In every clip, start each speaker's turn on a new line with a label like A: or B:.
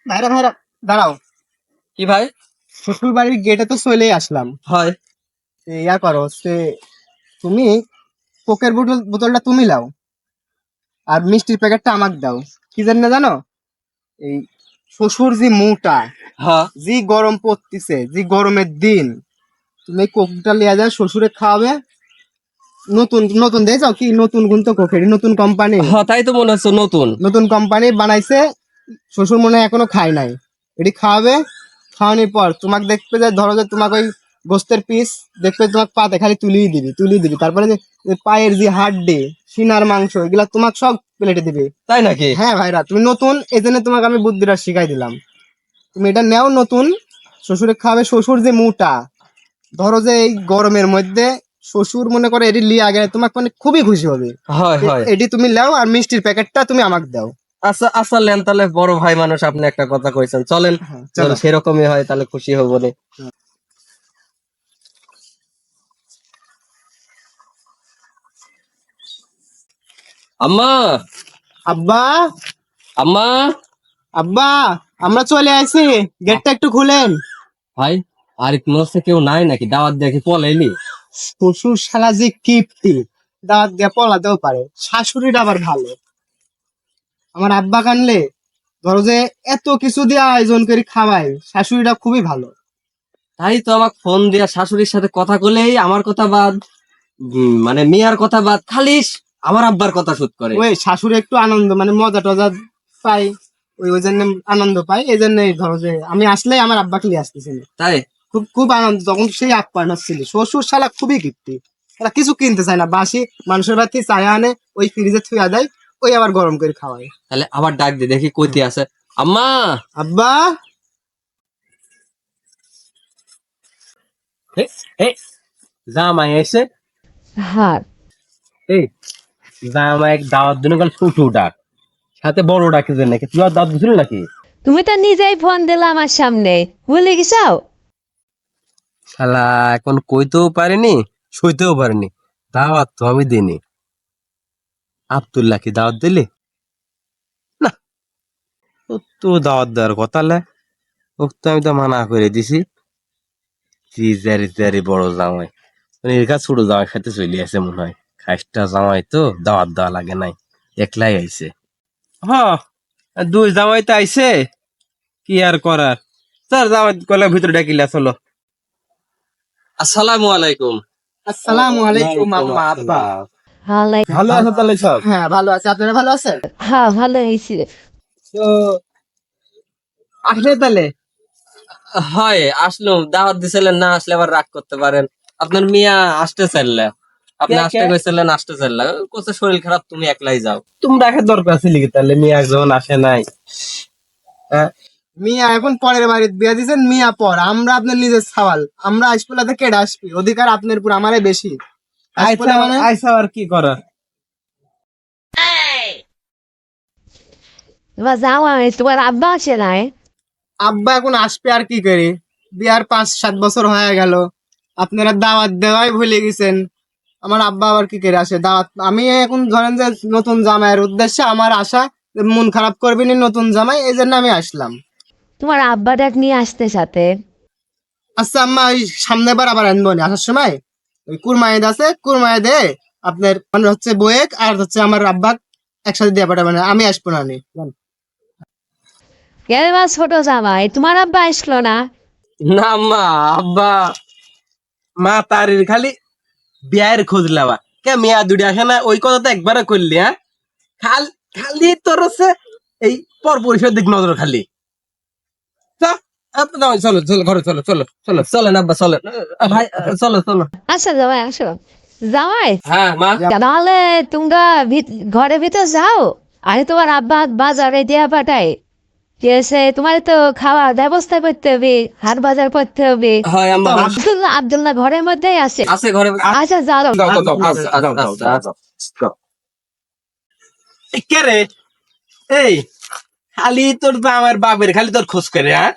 A: ভাইরা ভাইরা দাঁড়াও।
B: কি ভাই?
A: শ্বশুর বাড়ির গেটে তো চলেই আসলাম।
B: হয়।
A: ইয়া করো হচ্ছে, তুমি কোকের বোতলটা তুমি লাও, আর মিষ্টির প্যাকেটটা আমাকে দাও। কি জানি না জানো, এই শ্বশুর যে মুটা,
B: হ্যাঁ।
A: যে গরম পড়তিছে, যে গরমের দিন, তুমি এই কোকটা লিয়া যাও, শ্বশুরে খাওয়াবে। নতুন নতুন দিয়ে যাও, কি নতুন কিন্তু কোকের নতুন কোম্পানি,
B: হ্যাঁ, তাই তো মনে হচ্ছে নতুন।
A: নতুন কোম্পানি বানাইছে। শ্বশুর মনে হয় এখনো খায় নাই, এটি খাওয়াবে। খাওয়ানোর পর তোমাকে দেখবে যে, ধরো যে তোমাকে ওই গোস্তের পিস দেখবে, তোমাকে পাতে খালি তুলিয়ে দিবি। তারপরে যে যে পায়ের যে হাড্ডি, সিনার মাংস, এগুলা তোমাকে সব প্লেটে দিবে।
B: তাই নাকি?
A: হ্যাঁ ভাইরা, তুমি নতুন, এই জন্য তোমাকে আমি বুদ্ধিটা শিখাই দিলাম। তুমি এটা নেও নতুন, শ্বশুরে খাওয়াবে। শ্বশুর যে মুটা, ধরো যে এই গরমের মধ্যে শ্বশুর মনে করে এটি লিয়ে আগে, তোমাকে মানে খুবই খুশি হবে।
B: হয় হয়।
A: এটি তুমি নাও, আর মিষ্টির প্যাকেটটা তুমি আমাকে দাও।
B: আচ্ছা আচ্ছা, লেন তাহলে, বড় ভাই মানুষ, আপনি একটা কথা কইছেন, চলেন।
A: হ্যাঁ,
B: চল,
A: চলো।
B: সেরকমই হয় তাহলে খুশি হবো নি। আম্মা,
A: আব্বা,
B: আম্মা।
A: আব্বা, আমরা চলে আসি, গেটটা একটু খুলেন।
B: ভাই, আর মনে হচ্ছে কেউ নাই নাকি? দাওয়াত দেখি পলাইলি।
A: শ্বশুর শালা যে কিপ্টি, দাঁত দিয়ে পলাতেও পারে। শাশুড়িটা আবার ভালো। আমার আব্বা কানলে, ধরো যে এত কিছু দিয়ে আয়োজন করে খাওয়ায়, শাশুড়িটা খুবই ভালো।
B: তাই তো আমাকে ফোন দিয়া শাশুড়ির সাথে কথা কলেই আমার কথা বাদ, মানে মিয়ার কথা বাদ, খালি আমার আব্বার কথা শুট করে।
A: ওই শাশুড়ি একটু আনন্দ মানে মজা টজা পাই, ওই ওই জন্য আনন্দ পাই। এই জন্যই ধরো যে আমি আসলে আমার আব্বাকে নিয়ে আসতেছিল,
B: তাই
A: খুব খুব আনন্দ। তখন সেই আপ্যায়ন হচ্ছিল। শ্বশুর শালা খুবই কিপ্টি, এরা কিছু কিনতে চায় না, বাসি মানুষের বাড়ি চায় আনে, ওই ফ্রিজে থুয়া দেয়, ওই আবার গরম করে খাওয়ায়।
B: তাহলে আবার ডাক দি, দেখি কইতে আছে। আম্মা।
A: আব্বা,
B: জামাই এসে,
C: হ্যাঁ,
B: এই জামাই এক দাওয়াত দিন গেল, ছোট ডাক, সাথে বড় ডাকে যে নাকি, তুই আর দাওয়াত দিছিল নাকি?
C: তুমি তো নিজেই ফোন দিলা আমার সামনে, ভুলে গেছাও?
B: শালা এখন কইতেও পারিনি, সইতেও পারিনি, দাওয়াত তো আমি দিইনি। আব্দুল্লাহ কি দাওয়াত দিলি? না, ও তো দাওয়াত দেওয়ার কথা লে, ও তো আমি তো মানা করে দিছি। জারি বড় জামাই, মানে এর কাছে ছোট জামাই খাইতে চলে আসে মনে হয়। খাইটা জামাই তো দাওয়াত দেওয়া লাগে নাই, একলাই আইছে। হ্যাঁ, দুই জামাই তো আইছে, কি আর করার। স্যার, জামাই কলে ভিতরে ডাকিলা, চলো। আসসালামু আলাইকুম।
A: আসসালামু আলাইকুম আম্মা, আব্বা।
C: ভালো,
B: ভালো আছো তাহলে সব?
A: হ্যাঁ ভালো আছে, আপনারা ভালো আছেন?
C: হ্যাঁ ভালো হয়েছে।
A: তো আসলে তাহলে
B: হয়, আসলো। দাওয়াত দিছিলেন, না আসলে আবার রাগ করতে পারেন। আপনার মিয়া আসতে চাইলে, আপনি
A: কে
B: আসতে
A: কে?
B: কইছিলেন, আসতে চাইলে কোথায় শরীর খারাপ, তুমি একলাই যাও। তোমরা রাখার দরকার ছিল কি তাহলে? মিয়া যখন আসে নাই। হ্যাঁ,
A: মিয়া এখন পরের বাড়িতে বিয়া দিয়েছেন, মিয়া পর, আমরা আপনার নিজের সওয়াল। আমরা আইসপোলাতে কেডে আসবি, অধিকার আপনার উপর আমারে বেশি। আইসপোলা মানে
B: আইসা আর কি করার।
C: এবার যাও, তোমার আব্বা আছে নাই?
A: আব্বা এখন আসবে আর কি করি, বিয়ার 5-7 বছর হয়ে গেল, আপনারা দাওয়াত দেওয়াই ভুলে গেছেন। আমার আব্বা আবার কি করে আসে দাওয়াত? আমি এখন ধরেন যে নতুন জামাইয়ের উদ্দেশ্যে আমার আশা, যে মন খারাপ করবি না নতুন জামাই, এই জন্য আমি আসলাম।
C: তোমার আব্বা ডাক নিয়ে আসতে সাথে।
A: আচ্ছা আম্মা, ওই সামনে বার আবার আনবো না, আসার সময় ওই কুরমাইদ আছে, কুরমাইদ দে আপনার মানে হচ্ছে বয়েক আর হচ্ছে আমার আব্বা একসাথে দিয়ে পাঠাবেন, আমি আসবো না।
C: এবার ছোট জামাই, তোমার আব্বা আসলো না?
B: না মা, আব্বা মা তারির খালি বিয়ের খোঁজ লাবা, কে মিয়া দুটি আসে না, ওই কথা তো একবারে করলি। হ্যাঁ, খালি তোর হচ্ছে এই পর পরিষদ দিক নজর খালি। চল, চলো চলো ঘরে, চলো চলো চলো, চলেন আব্বা, চলেন ভাই, চলো চলো।
C: আচ্ছা জামাই, আসো। জামাই,
B: হ্যাঁ মা।
C: তাহলে তোমরা ঘরের ভিতর যাও, আমি তোমার আব্বা বাজারে দেয়া পাঠাই। ঠিক আছে, তোমার তো খাওয়ার ব্যবস্থা করতে হবে, হাট বাজার করতে হবে।
B: হয় আম্মা।
C: আব্দুল্লাহ আব্দুল্লাহ ঘরের মধ্যেই আছে।
B: আছে ঘরে।
C: আচ্ছা যাও।
B: কে রে? এই খালি তোর তো আমার বাপের খালি তোর খোঁজ করে। হ্যাঁ,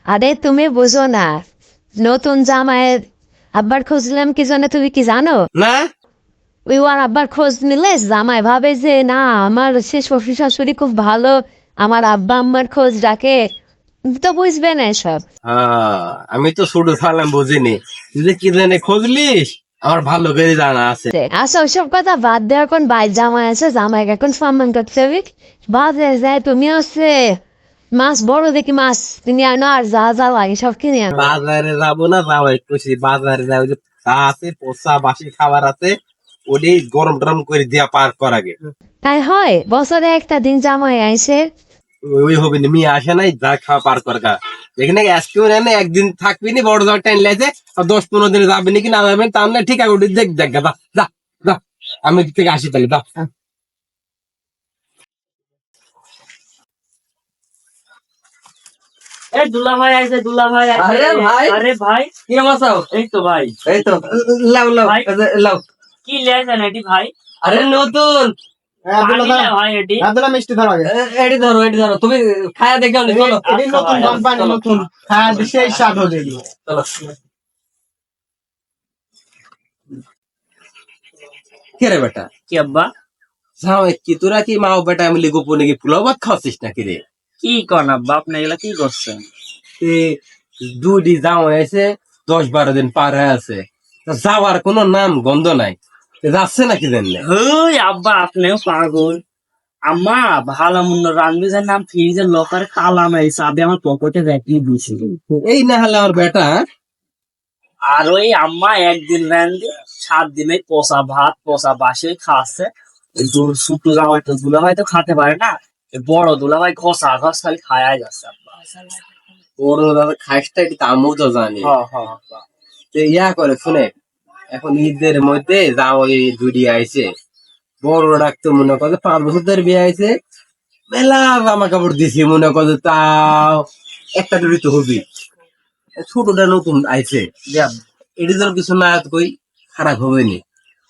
C: আরে তুমি বুঝো না, নতুন জামাইয়ের আব্বার খুঁজলাম কি জন্য, তুমি কি জানো?
B: না।
C: ওই ওর আব্বার খোঁজ নিলে জামাই ভাবে যে না, আমার সে শ্বশুর শাশুড়ি খুব ভালো, আমার আব্বা আম্মার খোঁজ রাখে, তো বুঝবে না এসব।
B: আমি তো ছোট থাকলাম বুঝিনি, তুই যে কি জানে খোঁজলিস আমার ভালো করে জানা আছে।
C: আচ্ছা ওইসব কথা বাদ দে, এখন ভাই জামাই আছে, জামাইকে এখন সম্মান করতে হবে। বাদে যায় তুমি হচ্ছে মাছ, বড় দেখি মাছ কিনে আনো, আর যা যা লাগে সব কিনে আনো।
B: বাজারে যাবো না, যাওয়াই খুশি বাজারে যাবো, যে চা আছে পোষা বাসি খাবার আছে, ওটি গরম টরম করে দিয়া পার কর আগে।
C: তাই হয়, বছরে একটা দিন জামাই আইসে।
B: ওই হবে না, মেয়ে আসে নাই, যা খাওয়া পার কর গা। এখানে আজকেও না একদিন থাকবি নি, বড় জ্বর টাইম লাগছে, আর 10-15 দিনে যাবি নাকি না যাবেন তার না, ঠিক আছে ওটি দেখ দেখ গা, যা যা যা, আমি এদিক থেকে আসি তাহলে, যা।
D: এই দুলা ভাই আইছে, দুলা ভাই আইছে।
B: আরে ভাই।
D: আরে ভাই,
B: কি অবস্থা?
D: এই তো ভাই।
B: এই তো লাও লাও
D: ভাই।
B: লাও।
D: কি লেছেন এটি ভাই?
B: আরে নতুন
D: পানি না ভাই এটি।
A: আব্দুল্লাহ মিষ্টি ধরো আগে।
B: এটি ধরো, এটি ধরো, তুমি খায়া দেখে চলো।
A: এটি
D: আচ্ছা
A: নতুন
D: ভাই,
A: কোম্পানি,
B: চলো।
A: নতুন হ্যাঁ, সেই স্বাদ হবে এগুলো।
B: চলো। কে রে বেটা?
D: কি আব্বা?
B: জামাই কি তোরা কি মা ও বেটা মিলে গোপনে কি পোলাও ভাত খাওয়াছিস নাকি রে?
D: কি কন আব্বা, আপনি এগুলা কি করছেন?
B: এ দুটি জামাই আছে, 10-12 দিন পার হয়ে আছে, তা যাওয়ার কোনো নাম গন্ধ নাই, তা যাচ্ছে নাকি জানলে?
D: হই আব্বা, আপনিও পাগল। আম্মা ভালো মন্দ রান্ধবে যার নাম ফ্রিজের লকারে তালা মারি চাবি আমার পকেটে রেখে দিয়েছিল।
B: এই না হলে আমার বেটা।
D: আর ওই আম্মা একদিন রান্ধে 7 দিনে পচা ভাত পচা বাসে খাচ্ছে। ছোট জামাই তো দুলা ভাই তো খাতে পারে না, এই বড় দুলা ভাই ঘষা ঘষ খালি খায়া যাচ্ছে আব্বা।
B: ওর দাদা খাইসটা এটি তো আমিও তো জানি।
D: হ্যাঁ হ্যাঁ আব্বা।
B: তো ইয়া করে শুনে, এখন ঈদের মধ্যে জামাই দুটি আইছে, বড় ডাকতো মনে করে 5 বছর ধরে বিয়ে আইছে, মেলা জামা কাপড় দিছি মনে করে, তাও একটা দুটি তো হবি, ছোটটা নতুন আইছে, এটি যেন কিছু না কই খারাপ হবে নি।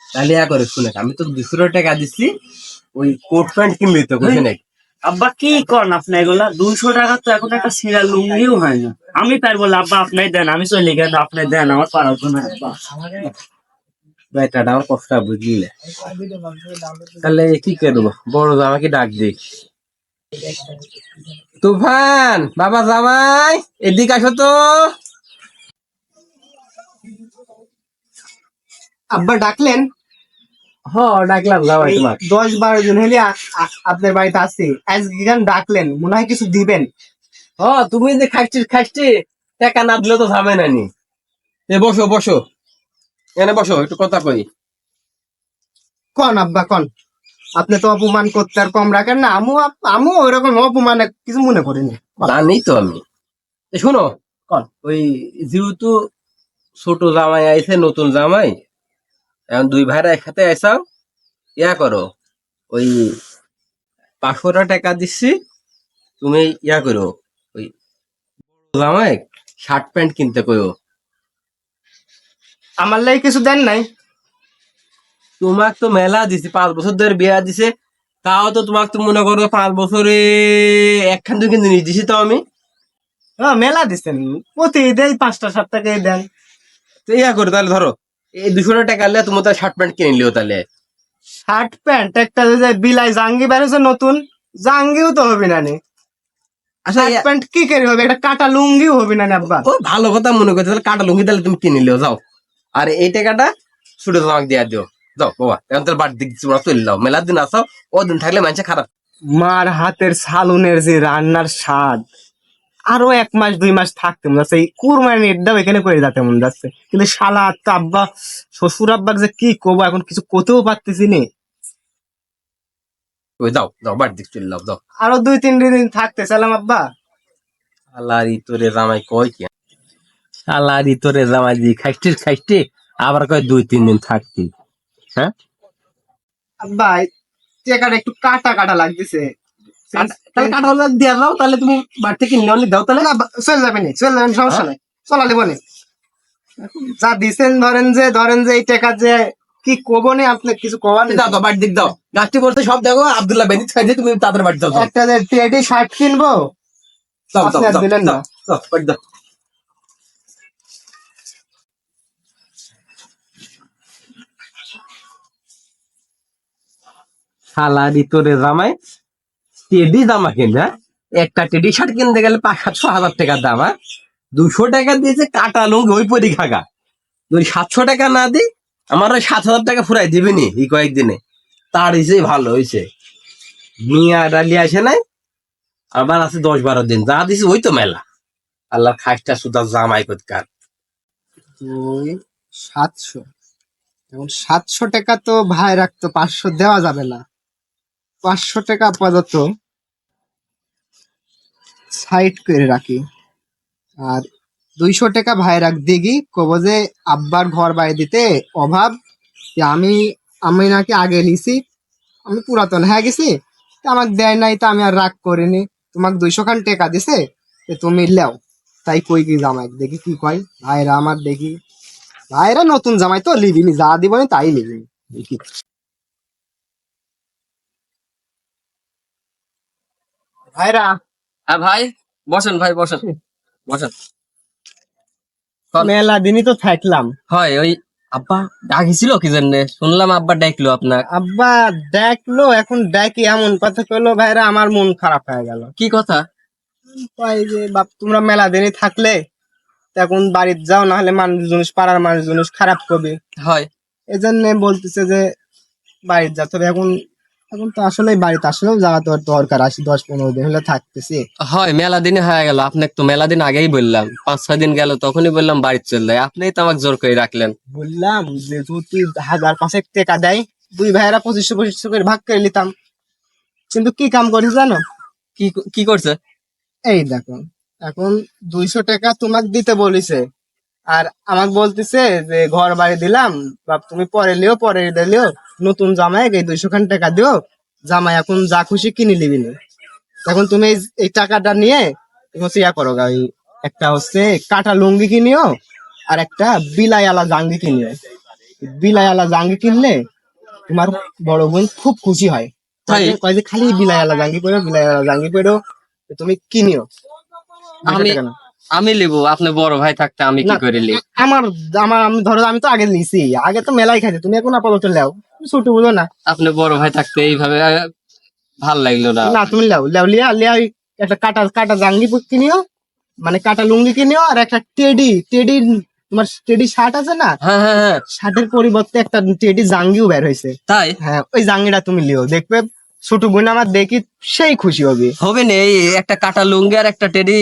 B: তাহলে ইয়া করে শুনে, আমি তো 200 টাকা দিচ্ছি, ওই কোট প্যান্ট কিনলি তো কইছে নাকি?
D: আব্বা কি করেন আপনি এগুলা? 200 টাকা তো এখন একটা সিরা লুঙ্গিও হয় না। আমি তাই বলে আব্বা আপনি দেন, আমি চলে গেলে আপনি দেন, আমার পারার তো না আব্বা।
B: বেটাটা আমার কষ্ট বুঝলি, তাহলে কি করবো, বড় জামাকে ডাক দিই। তুফান বাবা জামাই এদিকে আসো তো।
A: আব্বা ডাকলেন?
B: হ ডাকলাম জামাই
A: এই
B: তোমার।
A: 10-12 জন হলে আপনার বাড়িতে আসছি, আজকে কেন ডাকলেন? মনে হয় কিছু দিবেন।
B: হ তুমি যে খাইছি টাকা না দিলে তো যাবে না নি। এ বসো বসো, এনে বসো, একটু কথা কই।
A: কন আব্বা কন, আপনি তো অপমান করতে আর কম রাখেন না। আমু ওইরকম অপমান কিছু মনে করিনি।
B: জানি তো আমি। শোনো,
A: কন।
B: ওই যেহেতু ছোট জামাই আইছে, নতুন জামাই, এখন দুই ভাইরা একসাথে আইসাও, ইয়া করো, ওই 500 টাকা দিচ্ছি, তুমি ইয়া করো, ওই জামাই শার্ট প্যান্ট কিনতে কইও।
A: আমার লাগে কিছু দেন নাই?
B: তোমাক তো মেলা দিছি, 5 বছর ধরে বিয়া দিছে, তাও তো তোমাক তো মনে করো 5 বছরে একখান দুই কিন্তু নিয়ে দিছি তো আমি।
A: হ্যাঁ, মেলা দিচ্ছেন, প্রতি ঈদে 5টা-7টাকে দেন।
B: তো ইয়া করো তাহলে, ধরো এই 200 টাকা নিলে তুমি তার শার্ট প্যান্ট কিনে নিও তাহলে।
A: শার্ট প্যান্ট একটা যে বিলাই জাঙ্গি বেরোছে নতুন, জাঙ্গিও তো হবে না নে।
B: আচ্ছা
A: শার্ট প্যান্ট কি করে হবে? একটা কাটা লুঙ্গিও হবে না নে আব্বা।
B: ও ভালো কথা মনে করছে, তাহলে কাটা লুঙ্গি তাহলে তুমি কিনে নিও যাও, আর এই টাকাটা ছোট জামাক দিয়া দিও। যাও বাবা, এখন তাহলে বাড়ির দিকে তোমরা চলে যাও, মেলার দিন আসাও, ও দিন থাকলে মানুষে খারাপ।
A: মার হাতের সালুনের যে রান্নার স্বাদ, আরো 1 মাস 2 মাস থাকতে মনে যাচ্ছে। এই কুরবানির দাম এখানে করে যেতে মনে যাচ্ছে, কিন্তু শালা তো আব্বা, শ্বশুর আব্বা যে কি করবো এখন, কিছু করতেও পারতেছি নে।
B: ওই যাও যাও, বাড়ির দিকে চলে যাও যাও।
A: আরো 2-3 দিন থাকতে চাইলাম আব্বা।
B: আল্লাহর তোরে জামাই কয় কি, আল্লাহর তোরে জামাই দি খাইতে আবার কয় 2-3 দিন থাকতি। হ্যাঁ
A: আব্বা, এই টাকাটা একটু কাটা কাটা লাগতেছে।
B: তাহলে কাটা হলে দিয়ে যাও, তাহলে তুমি বাড়ি থেকে কিনে আনলে দাও তাহলে।
A: না, চলে যাবেন সমস্যা নাই, চলালে বনে যা দিছেন। ধরেন যে এই টাকা যে কি কব নে, আপনি কিছু কবার নেই।
B: যাও যাও, বাড়ির দিক দাও, গাছটি বলতে সব দেখো আব্দুল্লাহ বেনিত খাইছে, তুমি তাদের বাড়ি যাও যাও
A: একটা যে টেডি শার্ট কিনবো,
B: যাও
A: আপনি
B: যাও
A: আর
B: যাও
A: দিলেন না।
B: যাও, যাও, বাড়ি যাও। শালা তোরে জামাই টেডি জামা কিনে, হ্যাঁ? একটা টেডি শার্ট কিনতে গেলে 500-700 টাকার দাম, হ্যাঁ? 200 টাকা দিয়েছে কাটা লুঙ্গি ওই পরি খাগা। তুই 700 টাকা না দি আমার ওই 7,000 টাকা ফুরাই দিবি নি এই কয়েকদিনে। তার হিসেবে ভালো হয়েছে, মিয়া ডালি আসে নাই, আবার আছে 10-12 দিন, যা দিছি ওই তো মেলা। আল্লাহ খাসটা সুদা জামাই কোথাকার।
A: 700, এখন 700 টাকা তো ভাই রাখতো, 500 দেওয়া যাবে না। 500 টাকা আপাতত সাইড করে রাখি, আর 200 টাকা ভাই রাখ দিগি, কব যে আব্বার ঘর বাড়ি দিতে অভাব, যে আমি আমি নাকি আগে নিছি, আমি পুরাতন হয়ে গেছি, তা আমাকে দেয় নাই, তা আমি আর রাগ করিনি। তোমাকে 200 খান টাকা দিছে, তো তুমি লেও। তাই কই কি জামাই দেখি কি কয় ভাইরা, আমার দেখি ভাইরা নতুন জামাই তো লিবিনি, যা দিব না তাই লিবিনি দেখি। ভাইরা
E: হ্যাঁ ভাই, বসেন ভাই, বসেন বসেন।
A: মেলা দিনই তো থাকলাম।
E: হয় ওই আব্বা ডাকিছিল কি জন্য, শুনলাম আব্বা ডাকলো আপনার।
A: আব্বা দেখলো, এখন ডাকি এমন কথা কইলো ভাইরা, আমার মন খারাপ হয়ে গেল।
E: কি কথা?
A: কয় যে বাপ তোমরা মেলা দিনই থাকলে, তা এখন বাড়িতে যাও, না হলে মানুষ পাড়ার মানুষ খারাপ করবে।
E: হয়
A: এই জন্য বলতেছে যে বাড়িতে যেতে হবে। এখন এখন তো আসলে বাড়িতে আসলেও যাওয়া তো দরকার, 10-15 দিন হলে থাকতেছি।
E: হয়, মেলা দিনে হয়ে গেল, আপনাকে তো মেলা দিন আগেই বললাম, 5-6 দিন গেল তখনই বললাম বাড়িতে চল যায়, আপনিই তো আমাকে জোর করে রাখলেন।
A: বললাম যে যদি 1000-5 টাকা দেয়, দুই ভাইয়েরা 2500 করে ভাগ করে নিতাম। কিন্তু কি কাম করিস জানো?
E: কি কি করছে?
A: এই দেখো, এখন 200 টাকা তোমাকে দিতে বলিছে, আর আমাকে বলতেছে যে ঘর বাড়ি দিলাম বাপ, তুমি পরে লিও, নতুন জামাই এই 200 খান টাকা দিও, জামাই এখন যা খুশি কিনে নিবি না। এখন তুমি এই টাকাটা নিয়ে তুমি হচ্ছে ইয়া করো গা, ওই একটা হচ্ছে কাটা লুঙ্গি কিনিও, আর একটা বিলাইওয়ালা জাঙ্গি কিনিও। বিলাইওয়ালা জাঙ্গি কিনলে তোমার বড় বোন খুব খুশি হয়।
E: তাই?
A: কয় যে খালি বিলাইওয়ালা জাঙ্গি পরো, তুমি কিনিও। 200
E: আমি
A: টাকা না।
E: আমি লিবো, আপনি বড় ভাই থাকতে আমি কি
A: না,
E: করে লিব?
A: আমার আমার আমি ধরো আমি তো আগে নিছি, আগে তো মেলাই খাইছি, তুমি এখন আপাতত লেও, ছোট বুঝো না।
E: আপনি বড় ভাই থাকতে এইভাবে ভাল লাগলো না।
A: না তুমি লিয়া ওই একটা কাটা কাটা জাঙ্গি কিনিও, মানে কাটা লুঙ্গি কিনিও, আর একটা টেডি তোমার টেডি শার্ট আছে না,
E: হ্যাঁ হ্যাঁ হ্যাঁ,
A: শার্টের পরিবর্তে একটা টেডি জাঙ্গিও বের হয়েছে।
E: তাই
A: হ্যাঁ, ওই জাঙ্গিটা তুমি লিও, দেখবে ছোট বোন আমার দেখি সেই খুশি হবে।
E: হবে না? এই একটা কাটা লুঙ্গি আর একটা টেডি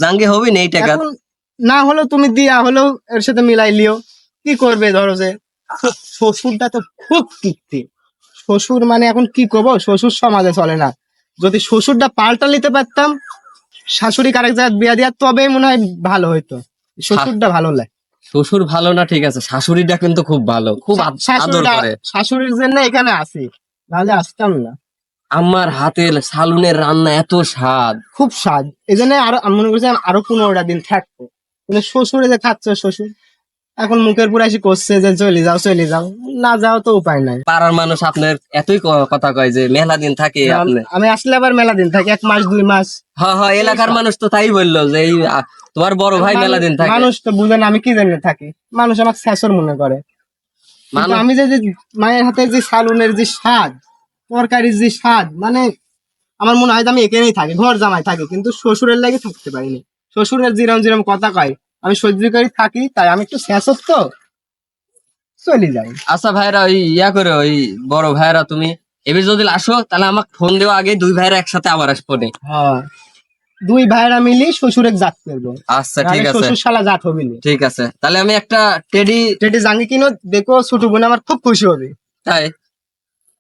E: জাঙ্গে হবে না এই টাকা?
A: এখন না হলেও তুমি দিয়া হলেও এর সাথে মিলাই লিও। কি করবে ধরো যে শ্বশুরটা তো খুব কীর্তি, শ্বশুর মানে এখন কি করবো, শ্বশুর সমাজে চলে না। যদি শ্বশুরটা পাল্টা নিতে পারতাম, শাশুড়ি আরেক জায়গায় বিয়া দিয়া, তবে মনে হয় ভালো হইতো। শ্বশুরটা ভালো লাগে।
E: শ্বশুর ভালো না ঠিক আছে, শাশুড়িটা কিন্তু খুব ভালো, খুব আদর করে।
A: শাশুড়ির জন্য এখানে আসি, নাহলে আসতাম না।
E: আমার হাতের সালুনের রান্না এত স্বাদ।
A: খুব স্বাদ, এই জন্য আরো আমি মনে করছি আরো 15টা দিন থাকবো। কিন্তু শ্বশুরে যে খাচ্ছে, শ্বশুর এখন মুখের পুরো এসে করছে যে চলে যাও, না যাও তো উপায় নাই।
E: পাড়ার মানুষ আপনার এতই কথা কয় যে মেলা দিন থাকে আপনি।
A: আমি আসলে আবার মেলা দিন থাকি, 1 মাস 2 মাস।
E: হ্যাঁ হ্যাঁ, এলাকার মানুষ তো তাই বললো যে এই তোমার বড় ভাই মেলা দিন থাকে।
A: মানুষ তো বুঝে না আমি কি জন্য থাকি, মানুষ আমাকে শেষর মনে করে। কিন্তু
E: মানুষ
A: আমি যে মায়ের হাতে যে সালুনের যে স্বাদ, তরকারির যে স্বাদ, মানে আমার মনে হয় যে আমি এখানেই থাকি, ঘর জামাই থাকি, কিন্তু শ্বশুরের লাগে থাকতে পারিনি। শ্বশুরের জিরম কথা কয় আমি সহ্য করে থাকি, তাই আমি একটু শেষর তো চলে যাই।
E: আচ্ছা ভাইরা, ওই ইয়া করে ওই বড় ভাইরা তুমি এবার যদি আসো তাহলে আমাকে ফোন দেওয়া আগে, দুই ভাইরা একসাথে আবার আসবো নে।
A: হ্যাঁ, 2 ভাইরা মিলি শ্বশুরের জাত করবো।
E: আচ্ছা ঠিক আছে,
A: শ্বশুর শালা জাত হবে না।
E: ঠিক আছে, তাহলে আমি একটা টেডি।
A: টেডি জাঙ্গি কিনো, দেখো ছোট বোন আমার খুব খুশি হবে।
E: তাই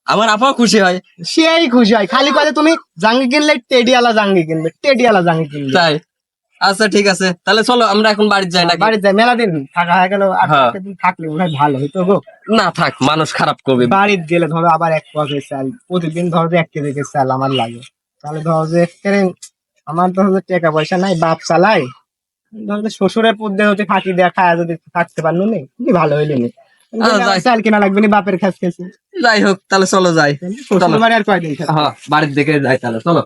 E: আমার আপাও খুশি হয়।
A: সেই খুশি হয়, খালি কথা তুমি জাঙ্গি কিনলে টেডিওয়ালা জাঙ্গি কিনবে।
E: তাই আচ্ছা ঠিক আছে, তাহলে চলো আমরা এখন বাড়ি যাই নাকি?
A: বাড়িতে যাই, মেলা দিন থাকা হয়ে গেল, আর
E: হ্যাঁ।
A: একটা দিন থাকলে মনে হয় ভালো হইতো গো।
E: না থাক, মানুষ খারাপ করবে।
A: বাড়িতে গেলে ধরো আবার 1 পয়সা চাল, প্রতিদিন ধরো যে 1 কেজি চাল আমার লাগে, তাহলে ধরো যে আমার ধরো যে টাকা পয়সা নাই, বাপ চালাই, ধরো যে শ্বশুরের পদ্মে হতে ফাঁকি দেয়া খায় যদি থাকতে পারলো নি, কি ভালো হইলো নি।
E: যাই।
A: চাল কিনা লাগবে না, বাপের কাছ থেকে।
E: যাই হোক, তাহলে চলো যাই।
A: শ্বশুর বাড়ি আর কয়দিন থাকবো?
E: হ্যাঁ, বাড়ির দিকে যাই তাহলে, চলো।